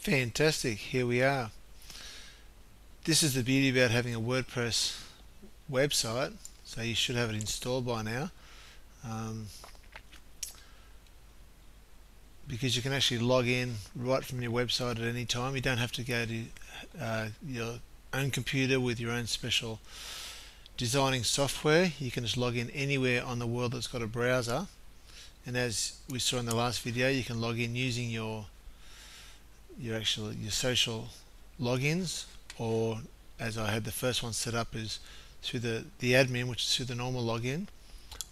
Fantastic, here we are. This is the beauty about having a WordPress website, so you should have it installed by now, because you can actually log in right from your website at any time. You don't have to go to your own computer with your own special designing software. You can just log in anywhere on the world that's got a browser, and as we saw in the last video, you can log in using your social logins, or as I had the first one set up is through the admin, which is through the normal login.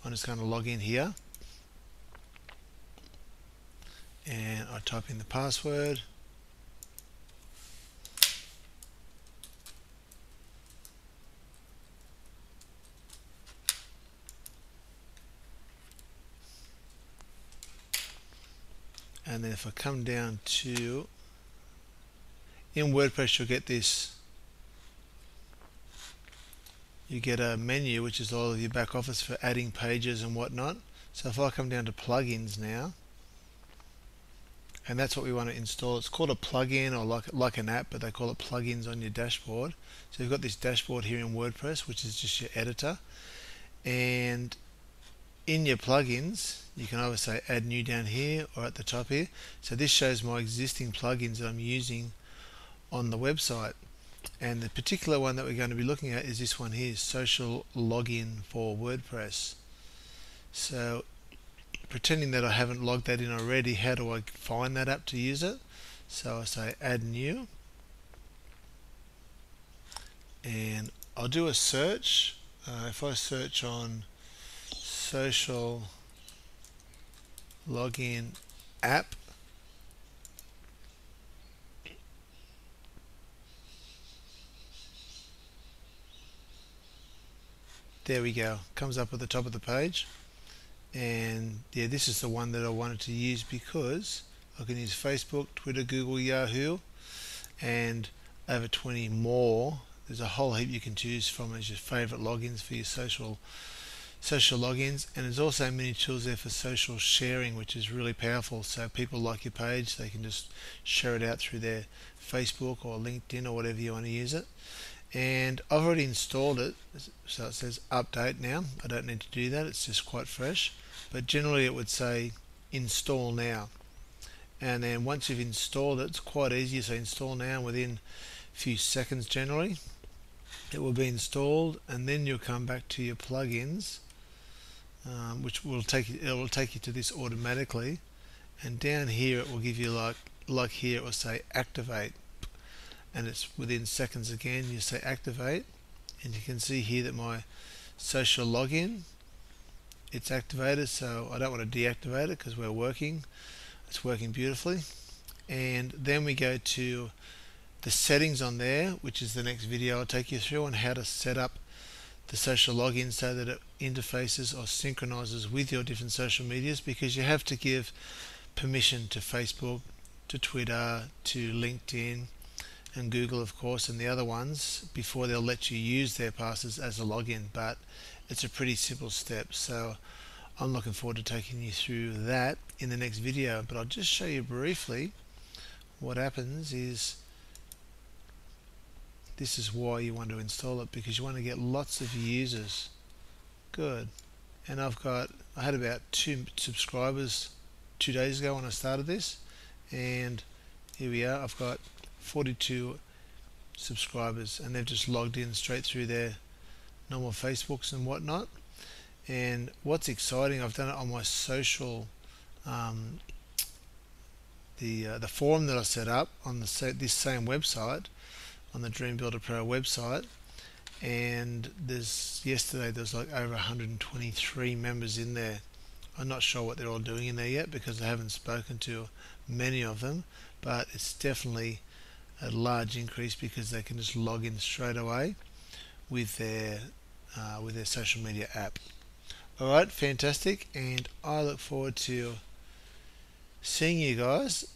I'm just going to log in here and I type in the password, and then if I come down to in WordPress, you'll get this. You get a menu which is all of your back office for adding pages and whatnot. So if I come down to plugins now, and that's what we want to install. It's called a plugin, or like an app, but they call it plugins on your dashboard. So you've got this dashboard here in WordPress, which is just your editor, and in your plugins you can either say add new down here or at the top here. So this shows my existing plugins that I'm using on the website, and the particular one that we're going to be looking at is this one here, social login for WordPress. So pretending that I haven't logged that in already, how do I find that app to use it? So I say add new, and I'll do a search. If I search on social login app, there we go, comes up at the top of the page. And yeah, this is the one that I wanted to use because I can use Facebook, Twitter, Google, Yahoo, and over 20 more. There's a whole heap you can choose from as your favorite logins for your social logins, and there's also many tools there for social sharing, which is really powerful. So people like your page, they can just share it out through their Facebook or LinkedIn or whatever you want to use it. And I've already installed it, so it says update now. I don't need to do that, it's just quite fresh, but generally it would say install now. And then once you've installed it, it's quite easy. So install now, and within a few seconds generally it will be installed, and then you'll come back to your plugins, which will take you to this automatically, and down here it will give you like here it will say activate, and it's within seconds again. You say activate, and you can see here that my social login, it's activated, so I don't want to deactivate it because it's working beautifully. And then we go to the settings on there, which is the next video I'll take you through on how to set up the social login so that it interfaces or synchronizes with your different social medias, because you have to give permission to Facebook, to Twitter, to LinkedIn, and Google, of course, and the other ones before they'll let you use their passes as a login. But it's a pretty simple step, so I'm looking forward to taking you through that in the next video. But I'll just show you briefly what happens is, this is why you want to install it, because you want to get lots of users. Good. And I had about 2 subscribers 2 days ago when I started this, and here we are, I've got 42 subscribers, and they've just logged in straight through their normal Facebooks and whatnot. And what's exciting, I've done it on my social, the forum that I set up on this same website, on the Dream Builder Pro website, and yesterday there was like over 123 members in there. I'm not sure what they're all doing in there yet because I haven't spoken to many of them, but it's definitely a large increase because they can just log in straight away with their social media app. Alright, fantastic, and I look forward to seeing you guys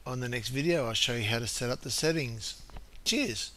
on the next video. I'll show you how to set up the settings. Cheers!